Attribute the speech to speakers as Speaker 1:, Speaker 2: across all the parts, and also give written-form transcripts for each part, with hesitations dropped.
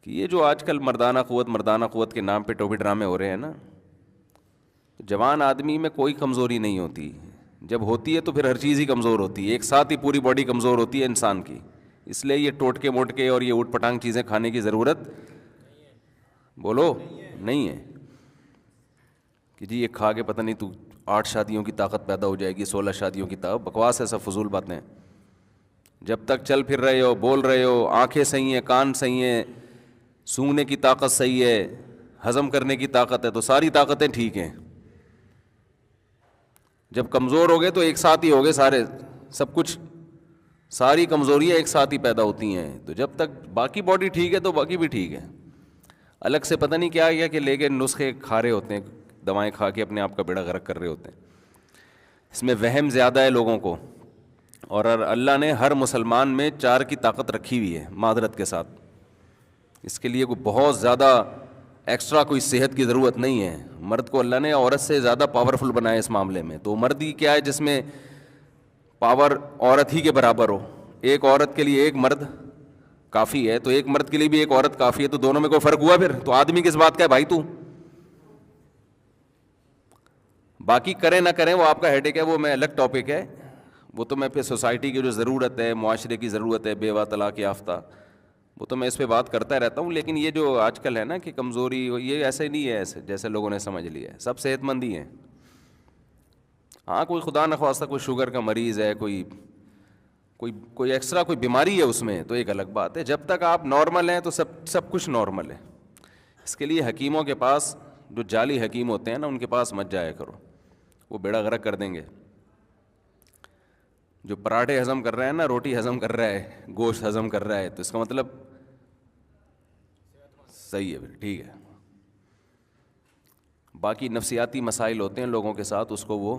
Speaker 1: کہ یہ جو آج کل مردانہ قوت کے نام پہ ٹوپی ڈرامے ہو رہے ہیں نا، جوان آدمی میں کوئی کمزوری نہیں ہوتی، جب ہوتی ہے تو پھر ہر چیز ہی کمزور ہوتی ہے، ایک ساتھ ہی پوری باڈی کمزور ہوتی ہے انسان کی. اس لیے یہ ٹوٹکے موٹکے اور یہ اوٹ پٹانگ چیزیں کھانے کی ضرورت بولو نہیں ہے کہ جی یہ کھا کے پتہ نہیں تو 8 شادیوں کی طاقت پیدا ہو جائے گی، 16 شادیوں کی طاقت. بکواس ہے، سب فضول باتیں. جب تک چل پھر رہے ہو، بول رہے ہو، آنکھیں صحیح ہیں، کان صحیح ہیں، سونگنے کی طاقت صحیح ہے، ہضم کرنے کی طاقت ہے، تو ساری طاقتیں ٹھیک ہیں. جب کمزور ہو گئے تو ایک ساتھ ہی ہو گئے سارے، سب کچھ، ساری کمزوریاں ایک ساتھ ہی پیدا ہوتی ہیں. تو جب تک باقی باڈی ٹھیک ہے تو باقی بھی ٹھیک ہے. الگ سے پتہ نہیں کیا کہ لے کے نسخے کھا رہے ہوتے ہیں، دوائیں کھا کے اپنے آپ کا بیڑا غرق کر رہے ہوتے ہیں. اس میں وہم زیادہ ہے لوگوں کو. اور اللہ نے ہر مسلمان میں 4 کی طاقت رکھی ہوئی ہے معذرت کے ساتھ. اس کے لیے کوئی بہت زیادہ ایکسٹرا کوئی صحت کی ضرورت نہیں ہے. مرد کو اللہ نے عورت سے زیادہ پاورفل بنایا اس معاملے میں. تو مرد ہی کیا ہے جس میں پاور عورت ہی کے برابر ہو. ایک عورت کے لیے ایک مرد کافی ہے، تو ایک مرد کے لیے بھی ایک عورت کافی ہے. تو دونوں میں کوئی فرق ہوا پھر؟ تو آدمی کس بات کا ہے بھائی تو؟ باقی کریں نہ کریں وہ آپ کا ہیڈیک ہے، وہ میں الگ ٹاپک ہے. وہ تو میں پھر سوسائٹی کی جو ضرورت ہے، معاشرے کی ضرورت ہے، بیوہ طلاق یافتہ، وہ تو میں اس پہ بات کرتا رہتا ہوں. لیکن یہ جو آج کل ہے نا کہ کمزوری، یہ ایسے نہیں ہے ایسے جیسے لوگوں نے سمجھ لیا ہے. سب صحت مند ہی ہیں. ہاں کوئی خدا نخواستہ کوئی شوگر کا مریض ہے، کوئی ایکسٹرا کوئی بیماری ہے اس میں، تو ایک الگ بات ہے. جب تک آپ نارمل ہیں تو سب کچھ نارمل ہے. اس کے لیے حکیموں کے پاس، جو جعلی حکیم ہوتے ہیں نا، ان کے پاس مت جایا کرو، وہ بیڑا غرق کر دیں گے. جو پراٹھے ہضم کر رہے ہیں نا، روٹی ہضم کر رہا ہے، گوشت ہضم کر رہا ہے، تو اس کا مطلب صحیح ہے، پھر ٹھیک ہے. باقی نفسیاتی مسائل ہوتے ہیں لوگوں کے ساتھ، اس کو وہ،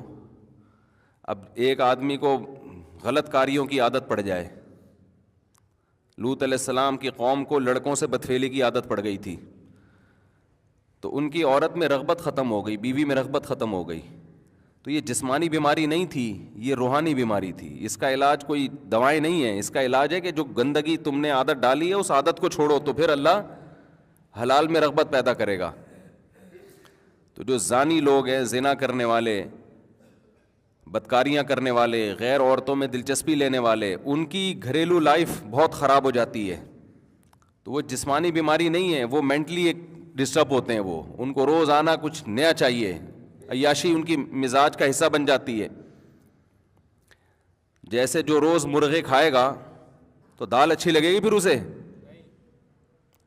Speaker 1: اب ایک آدمی کو غلط کاریوں کی عادت پڑ جائے. لوط علیہ السلام کی قوم کو لڑکوں سے بدفعلی کی عادت پڑ گئی تھی، تو ان کی عورت میں رغبت ختم ہو گئی، بیوی میں رغبت ختم ہو گئی. تو یہ جسمانی بیماری نہیں تھی، یہ روحانی بیماری تھی. اس کا علاج کوئی دوائیں نہیں ہے، اس کا علاج ہے کہ جو گندگی تم نے عادت ڈالی ہے اس عادت کو چھوڑو، تو پھر اللہ حلال میں رغبت پیدا کرے گا. تو جو زانی لوگ ہیں، زنا کرنے والے، بدکاریاں کرنے والے، غیر عورتوں میں دلچسپی لینے والے، ان کی گھریلو لائف بہت خراب ہو جاتی ہے. تو وہ جسمانی بیماری نہیں ہے، وہ مینٹلی ایک ڈسٹرب ہوتے ہیں. وہ ان کو روزانہ کچھ نیا چاہیے، عیاشی ان کی مزاج کا حصہ بن جاتی ہے. جیسے جو روز مرغے کھائے گا تو دال اچھی لگے گی پھر اسے؟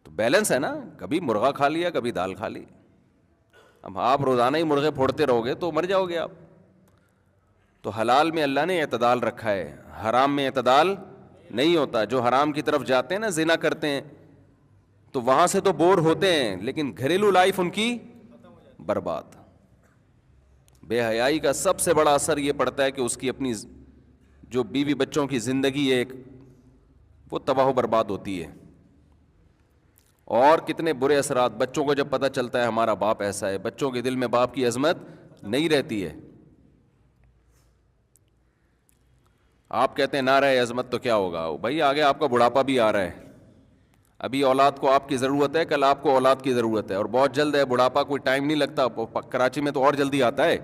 Speaker 1: تو بیلنس ہے نا، کبھی مرغا کھا لیا، کبھی دال کھا لی. اب آپ روزانہ ہی مرغے پھوڑتے رہو گے تو مر جاؤ گے آپ. تو حلال میں اللہ نے اعتدال رکھا ہے، حرام میں اعتدال نہیں ہوتا. جو حرام کی طرف جاتے ہیں نا، زنا کرتے ہیں، تو وہاں سے تو بور ہوتے ہیں، لیکن گھریلو لائف ان کی برباد. بے حیائی کا سب سے بڑا اثر یہ پڑتا ہے کہ اس کی اپنی جو بیوی بچوں کی زندگی ہے وہ تباہ و برباد ہوتی ہے. اور کتنے برے اثرات بچوں کو جب پتہ چلتا ہے ہمارا باپ ایسا ہے، بچوں کے دل میں باپ کی عظمت نہیں رہتی ہے. آپ کہتے ہیں نہ رہے عظمت تو کیا ہوگا بھائی، آگے آپ کا بڑھاپا بھی آ رہا ہے. ابھی اولاد کو آپ کی ضرورت ہے، کل آپ کو اولاد کی ضرورت ہے، اور بہت جلد ہے. بڑھاپا کوئی ٹائم نہیں لگتا، کراچی میں تو اور جلدی آتا ہے.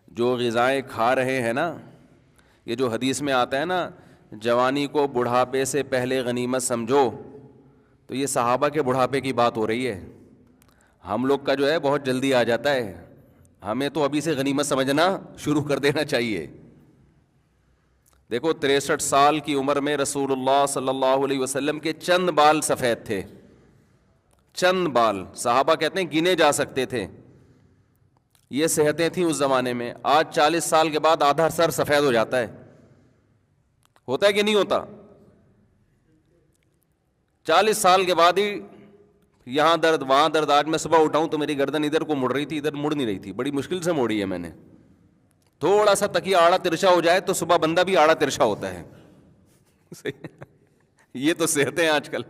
Speaker 1: جو غذائیں کھا رہے ہیں نا، یہ جو حدیث میں آتا ہے نا، جوانی کو بڑھاپے سے پہلے غنیمت سمجھو، تو یہ صحابہ کے بڑھاپے کی بات ہو رہی ہے. ہم لوگ کا جو ہے بہت جلدی آ جاتا ہے، ہمیں تو ابھی سے غنیمت سمجھنا شروع کر دینا چاہیے. دیکھو 63 سال کی عمر میں رسول اللہ صلی اللہ علیہ وسلم کے چند بال سفید تھے، چند بال. صحابہ کہتے ہیں گنے جا سکتے تھے. یہ صحتیں تھیں اس زمانے میں. آج 40 سال کے بعد آدھا سر سفید ہو جاتا ہے. ہوتا ہے کہ نہیں ہوتا؟ 40 سال کے بعد ہی یہاں درد وہاں درد. آج میں صبح اٹھاؤں تو میری گردن ادھر کو مڑ رہی تھی، ادھر مڑ نہیں رہی تھی، بڑی مشکل سے موڑی ہے میں نے. تھوڑا سا تکیہ آڑا ترچھا ہو جائے تو صبح بندہ بھی آڑا ترچھا ہوتا ہے. یہ تو صحتیں آج کل.